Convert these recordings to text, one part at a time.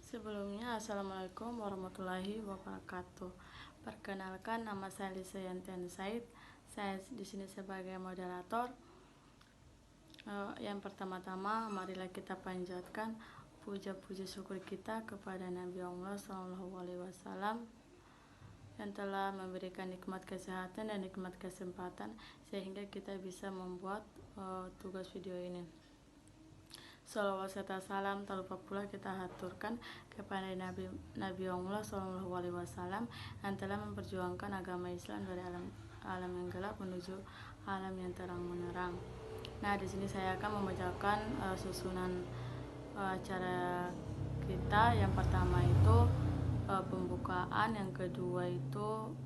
Sebelumnya, Assalamualaikum warahmatullahi wabarakatuh. Perkenalkan, nama saya Lisa Yantian Said. Saya di sini sebagai moderator. Yang pertama-tama, marilah kita panjatkan puja-puji syukur kita kepada Nabi Allah SAW yang telah memberikan nikmat kesehatan dan nikmat kesempatan sehingga kita bisa membuat tugas video ini. Salawat serta salam tak lupa pula kita haturkan kepada Nabi Allah SAW yang telah memperjuangkan agama Islam dari alam yang gelap menuju alam yang terang menerang. Nah, di sini saya akan membacakan susunan acara kita. Yang pertama itu pembukaan, yang kedua itu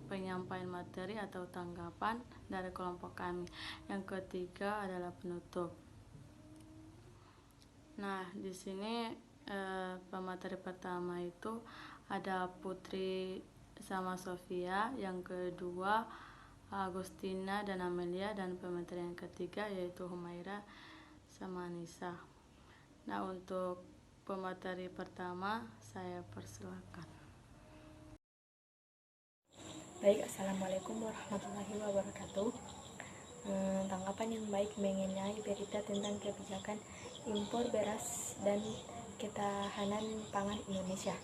penyampaian materi atau tanggapan dari kelompok kami, yang ketiga adalah penutup. Nah, di sini pemateri pertama itu ada Putri sama Sofia, yang kedua Agustina dan Amelia, dan pemateri yang ketiga yaitu Humaira sama Anissa. Nah, untuk pemateri pertama saya persilakan. Baik, Assalamualaikum warahmatullahi wabarakatuh. Tanggapan yang baik mengenai berita tentang kebijakan impor beras dan ketahanan pangan Indonesia.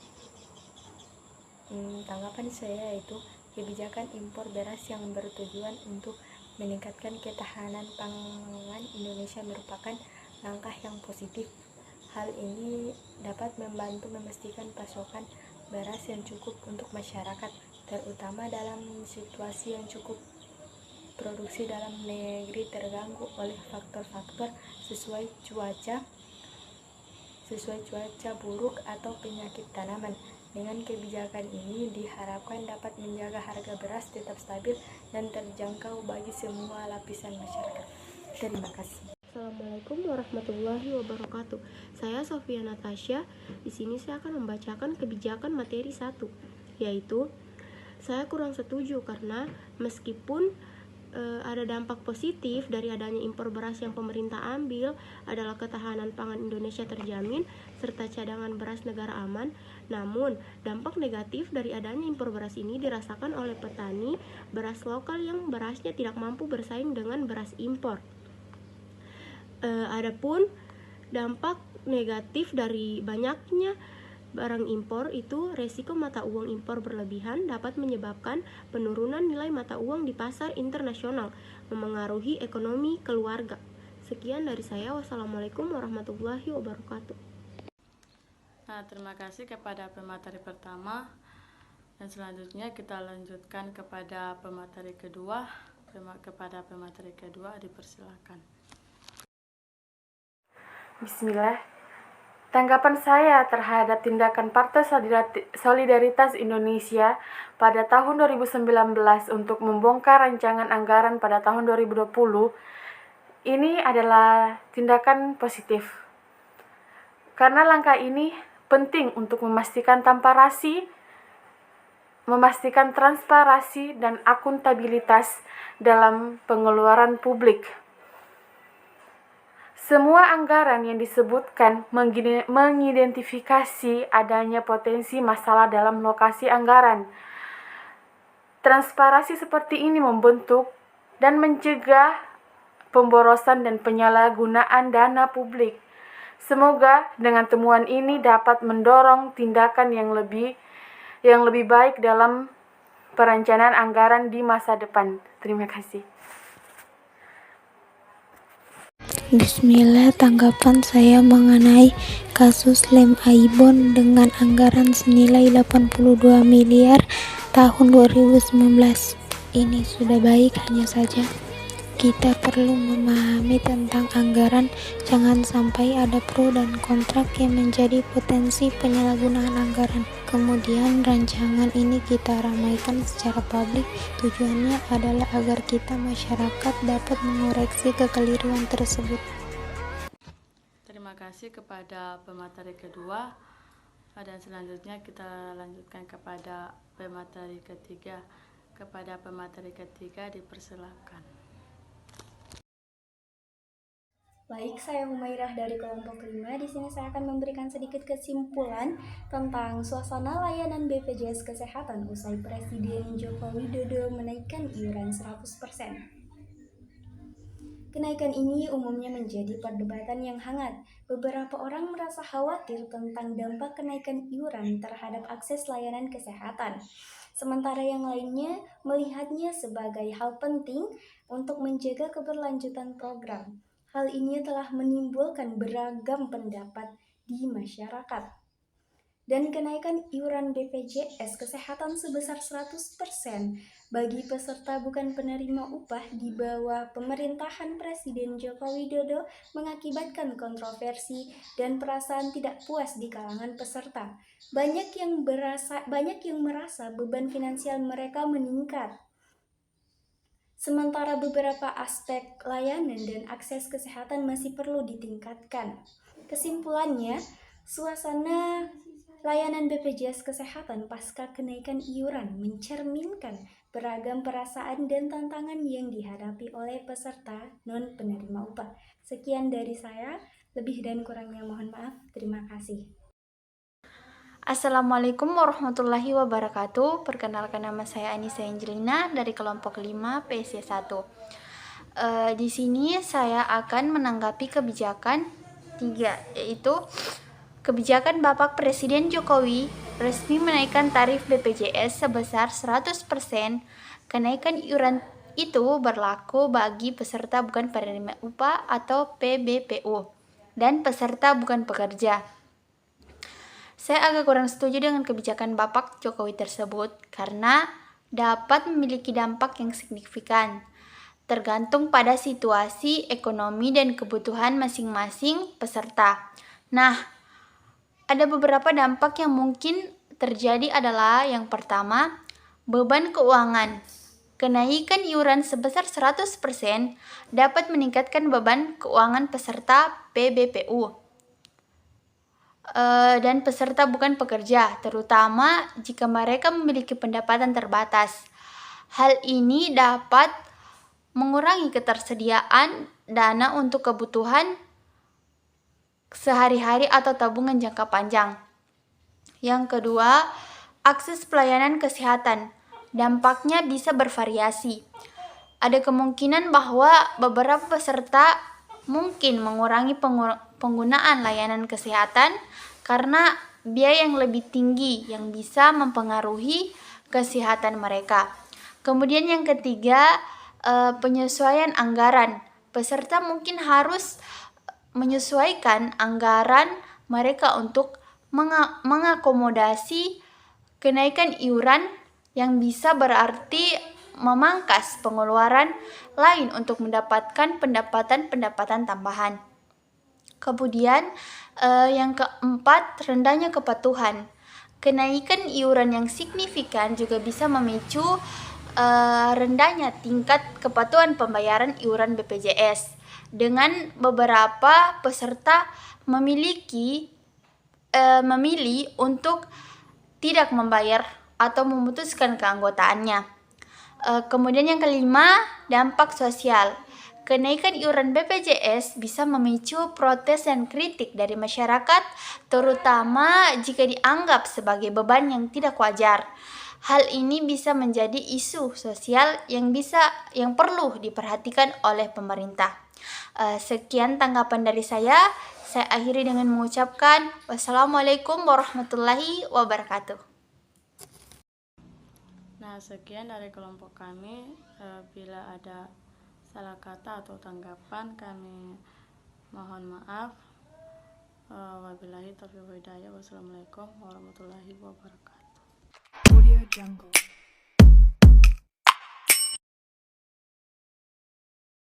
Tanggapan saya yaitu kebijakan impor beras yang bertujuan untuk meningkatkan ketahanan pangan Indonesia merupakan langkah yang positif. Hal ini dapat membantu memastikan pasokan beras yang cukup untuk masyarakat, terutama dalam situasi yang cukup produksi dalam negeri terganggu oleh faktor-faktor sesuai cuaca buruk atau penyakit tanaman. Dengan kebijakan ini diharapkan dapat menjaga harga beras tetap stabil dan terjangkau bagi semua lapisan masyarakat. Terima kasih. Assalamualaikum warahmatullahi wabarakatuh. Saya Sofia Natasha. Di sini saya akan membacakan kebijakan materi 1, yaitu saya kurang setuju karena meskipun ada dampak positif dari adanya impor beras yang pemerintah ambil adalah ketahanan pangan Indonesia terjamin serta cadangan beras negara aman, namun dampak negatif dari adanya impor beras ini dirasakan oleh petani beras lokal yang berasnya tidak mampu bersaing dengan beras impor. Adapun dampak negatif dari banyaknya barang impor itu resiko mata uang impor berlebihan dapat menyebabkan penurunan nilai mata uang di pasar internasional, memengaruhi ekonomi keluarga. Sekian dari saya. Wassalamualaikum warahmatullahi wabarakatuh. Nah, terima kasih kepada pemateri pertama, dan selanjutnya kita lanjutkan kepada pemateri kedua. Kepada pemateri kedua dipersilakan. Bismillah. Tanggapan saya terhadap tindakan Partai Solidaritas Indonesia pada tahun 2019 untuk membongkar rancangan anggaran pada tahun 2020 ini adalah tindakan positif. Karena langkah ini penting untuk memastikan transparansi dan akuntabilitas dalam pengeluaran publik. Semua anggaran yang disebutkan mengidentifikasi adanya potensi masalah dalam lokasi anggaran. Transparansi seperti ini membentuk dan mencegah pemborosan dan penyalahgunaan dana publik. Semoga dengan temuan ini dapat mendorong tindakan yang lebih baik dalam perencanaan anggaran di masa depan. Terima kasih. Bismillah, tanggapan saya mengenai kasus lem Aibon dengan anggaran senilai 82 miliar tahun 2019. Ini sudah baik, hanya saja kita perlu memahami tentang anggaran, jangan sampai ada pro dan kontrak yang menjadi potensi penyalahgunaan anggaran. Kemudian rancangan ini kita ramaikan secara publik, tujuannya adalah agar kita masyarakat dapat mengoreksi kekeliruan tersebut. Terima kasih kepada pemateri kedua, dan selanjutnya kita lanjutkan kepada pemateri ketiga. Kepada pemateri ketiga dipersilakan. Baik, saya Humairah dari kelompok 5. Di sini saya akan memberikan sedikit kesimpulan tentang suasana layanan BPJS Kesehatan usai Presiden Joko Widodo menaikkan iuran 100%. Kenaikan ini umumnya menjadi perdebatan yang hangat. Beberapa orang merasa khawatir tentang dampak kenaikan iuran terhadap akses layanan kesehatan. Sementara yang lainnya melihatnya sebagai hal penting untuk menjaga keberlanjutan program. Hal ini telah menimbulkan beragam pendapat di masyarakat. Dan kenaikan iuran BPJS Kesehatan sebesar 100% bagi peserta bukan penerima upah di bawah pemerintahan Presiden Joko Widodo mengakibatkan kontroversi dan perasaan tidak puas di kalangan peserta. Banyak yang merasa beban finansial mereka meningkat. Sementara beberapa aspek layanan dan akses kesehatan masih perlu ditingkatkan. Kesimpulannya, suasana layanan BPJS Kesehatan pasca kenaikan iuran mencerminkan beragam perasaan dan tantangan yang dihadapi oleh peserta non-penerima upah. Sekian dari saya, lebih dan kurangnya mohon maaf. Terima kasih. Assalamualaikum warahmatullahi wabarakatuh. Perkenalkan, nama saya Anissa Angelina dari kelompok 5 PSC 1. Di sini saya akan menanggapi kebijakan 3, yaitu kebijakan Bapak Presiden Jokowi resmi menaikkan tarif BPJS sebesar 100%. Kenaikan iuran itu berlaku bagi peserta bukan penerima upah atau PBPU dan peserta bukan pekerja. Saya agak kurang setuju dengan kebijakan Bapak Jokowi tersebut karena dapat memiliki dampak yang signifikan, tergantung pada situasi ekonomi dan kebutuhan masing-masing peserta. Nah, ada beberapa dampak yang mungkin terjadi adalah yang pertama, beban keuangan. Kenaikan iuran sebesar 100% dapat meningkatkan beban keuangan peserta PBPU dan peserta bukan pekerja, terutama jika mereka memiliki pendapatan terbatas. Hal ini dapat mengurangi ketersediaan dana untuk kebutuhan sehari-hari atau tabungan jangka panjang. Yang kedua, akses pelayanan kesehatan. Dampaknya bisa bervariasi. Ada kemungkinan bahwa beberapa peserta mungkin mengurangi penggunaan layanan kesehatan karena biaya yang lebih tinggi yang bisa mempengaruhi kesehatan mereka. Kemudian yang ketiga, penyesuaian anggaran. Peserta mungkin harus menyesuaikan anggaran mereka untuk mengakomodasi kenaikan iuran yang bisa berarti memangkas pengeluaran lain untuk mendapatkan pendapatan tambahan. Kemudian yang keempat, rendahnya kepatuhan. Kenaikan iuran yang signifikan juga bisa memicu rendahnya tingkat kepatuhan pembayaran iuran BPJS dengan beberapa peserta memilih untuk tidak membayar atau memutuskan keanggotaannya. Kemudian yang kelima, dampak sosial. Kenaikan iuran BPJS bisa memicu protes dan kritik dari masyarakat, terutama jika dianggap sebagai beban yang tidak wajar. Hal ini bisa menjadi isu sosial yang perlu diperhatikan oleh pemerintah. Sekian tanggapan dari saya. Saya akhiri dengan mengucapkan wassalamualaikum warahmatullahi wabarakatuh. Nah, sekian dari kelompok kami. Bila ada salah kata atau tanggapan, kami mohon maaf. Wabillahi taufiq wal hidayah. Wassalamualaikum warahmatullahi wabarakatuh.